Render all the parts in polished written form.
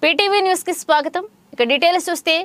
PTV news కి స్వాగతం. ఇక డీటెయిల్స్ చూస్తే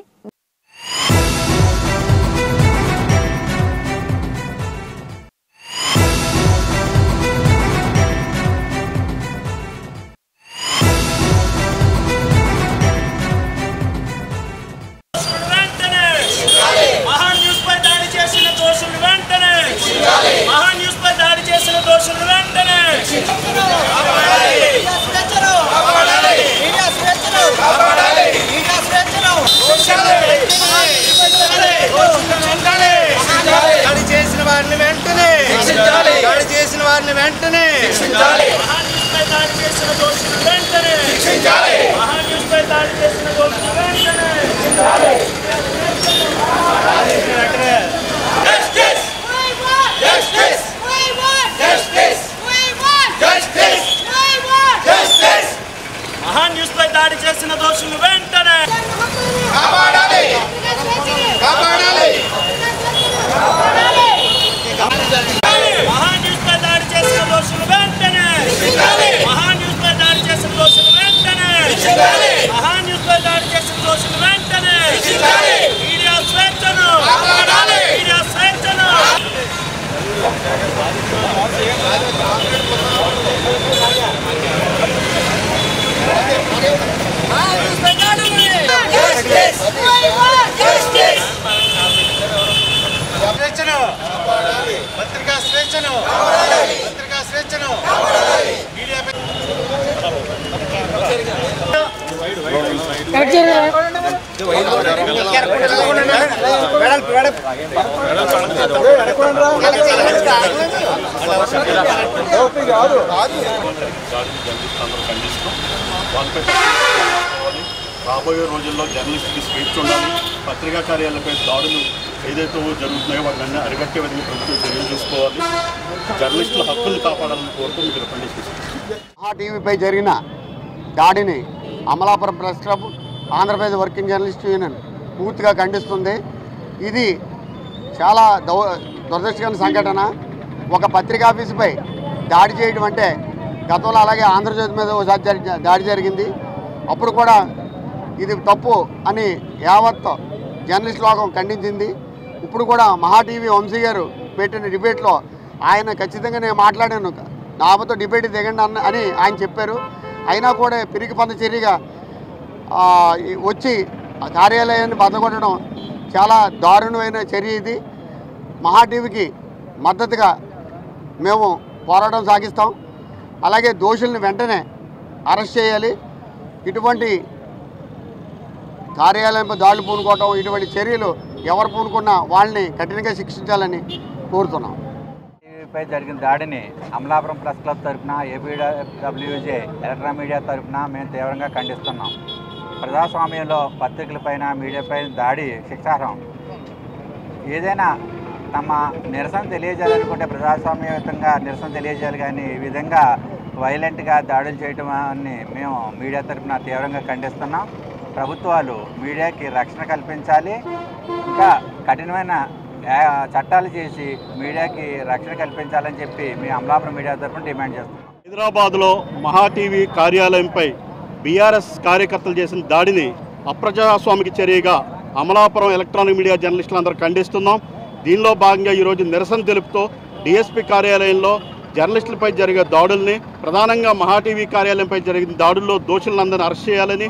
రాబోయే రోజుల్లో జర్నలిస్టుకి స్వేచ్ఛ ఉండాలి. పత్రికా కార్యాలయాలపై దాడులు ఏదైతే జరుగుతున్నాయో వాటిని అరికట్టే విధంగా ప్రభుత్వం చర్యలు తీసుకోవాలి. జర్నలిస్టుల హక్కులు కాపాడాలని కోరుతూ మీకు మహా టీవీపై జరిగిన దాడిని Amalapuram press club, Andhra Pradesh working journalist union పూర్తిగా ఖండిస్తుంది. ఇది చాలా దురదృష్టకర సంఘటన. ఒక పత్రికా ఆఫీసుపై దాడి చేయడం అంటే గతంలో అలాగే ఆంధ్రజ్యోతి మీద ఒకసారి దాడి జరిగింది. అప్పుడు కూడా ఇది తప్పు అని యావత్ జర్నలిస్ట్ లోకం ఖండించింది. ఇప్పుడు కూడా మహా టీవీ వంశీ గారు పెట్టిన డిబేట్లో ఆయన ఖచ్చితంగా నేను మాట్లాడాను, నాతో డిబేట్ దిగండి అని ఆయన చెప్పారు. అయినా కూడా పిరికి పంద చర్యగా వచ్చి కార్యాలయాన్ని బద్దగొట్టడం చాలా దారుణమైన చర్య. ఇది మహా టీవీకి మద్దతుగా మేము పోరాటం సాగిస్తాం. అలాగే దోషుల్ని వెంటనే అరెస్ట్ చేయాలి. ఇటువంటి కార్యాలయంపై దాడులు పూనుకోవటం, ఇటువంటి చర్యలు ఎవరు పూనుకున్నా వాళ్ళని కఠినంగా శిక్షించాలని కోరుతున్నాం. టీవీపై జరిగిన దాడిని అమలాపురం ప్రెస్ క్లబ్ తరఫున, ఏపీడబ్ల్యూజే ఎలక్ట్రానిక్ మీడియా తరఫున మేము తీవ్రంగా ఖండిస్తున్నాం. ప్రజాస్వామ్యంలో పత్రికలపైన, మీడియాపై దాడి శిక్షార్హం. ఏదైనా తమ నిరసన తెలియజేయాలనుకుంటే ప్రజాస్వామ్యయుతంగా నిరసన తెలియజేయాలి, కానీ ఈ విధంగా వైలెంట్గా దాడులు చేయడం అని మేము మీడియా తరఫున తీవ్రంగా ఖండిస్తున్నాం. ప్రభుత్వాలు మీడియాకి రక్షణ కల్పించాలి, ఇంకా కఠినమైన చట్టాలు చేసి మీడియాకి రక్షణ కల్పించాలని చెప్పి మేము అమలాపురం మీడియా తరఫున డిమాండ్ చేస్తున్నాం. హైదరాబాద్లో మహా టీవీ కార్యాలయంపై బీఆర్ఎస్ కార్యకర్తలు చేసిన దాడిని అప్రజాస్వామిక చర్యగా అమలాపురం ఎలక్ట్రానిక్ మీడియా జర్నలిస్టులందరూ ఖండిస్తున్నాం. దీనిలో భాగంగా ఈరోజు నిరసన తెలుపుతూ డిఎస్పీ కార్యాలయంలో జర్నలిస్టులపై జరిగే దాడుల్ని, ప్రధానంగా మహా టీవీ కార్యాలయంపై జరిగిన దాడుల్లో దోషులందరినీ అరెస్ట్ చేయాలని,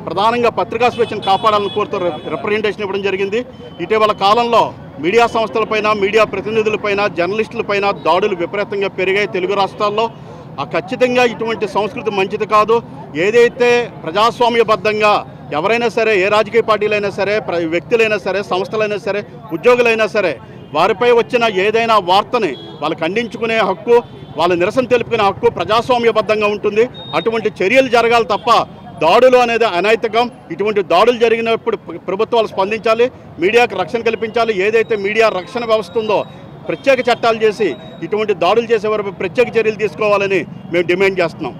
ప్రధానంగా పత్రికా స్వేచ్ఛను కాపాడాలని కోరుతూ రిప్రజెంటేషన్ ఇవ్వడం జరిగింది. ఇటీవల కాలంలో మీడియా సంస్థలపైన, మీడియా ప్రతినిధులపైన, జర్నలిస్టులపైన దాడులు విపరీతంగా పెరిగాయి తెలుగు రాష్ట్రాల్లో. ఖచ్చితంగా ఇటువంటి సంస్కృతి మంచిది కాదు. ఏదైతే ప్రజాస్వామ్యబద్ధంగా ఎవరైనా సరే, ఏ రాజకీయ పార్టీలైనా సరే, వ్యక్తులైనా సరే, సంస్థలైనా సరే, ఉద్యోగులైనా సరే, వారిపై వచ్చిన ఏదైనా వార్తని వాళ్ళు ఖండించుకునే హక్కు, వాళ్ళ నిరసన తెలుపుకునే హక్కు ప్రజాస్వామ్యబద్ధంగా ఉంటుంది. అటువంటి చర్యలు జరగాలి తప్ప దాడులు అనేది అనైతికం. ఇటువంటి దాడులు జరిగినప్పుడు ప్రభుత్వాలు స్పందించాలి, మీడియాకు రక్షణ కల్పించాలి. ఏదైతే మీడియా రక్షణ వ్యవస్థ ఉందో ప్రత్యేక చట్టాలు చేసి ఇటువంటి దాడులు చేసే వారిపై ప్రత్యేక చర్యలు తీసుకోవాలని మేము డిమాండ్ చేస్తున్నాం.